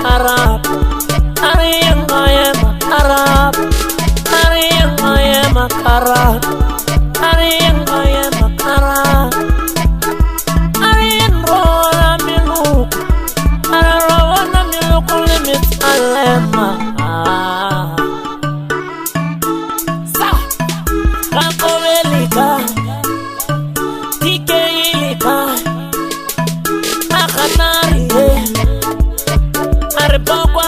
Makarapa. Ariyan aye Makarapa. Ariyan aye Makarapa. Ariyan aye Makarapa. Ariyan rola miluku. Arawana miluku limit alema. Sa kakovelika. Tike ilika. Akanari Aripokwa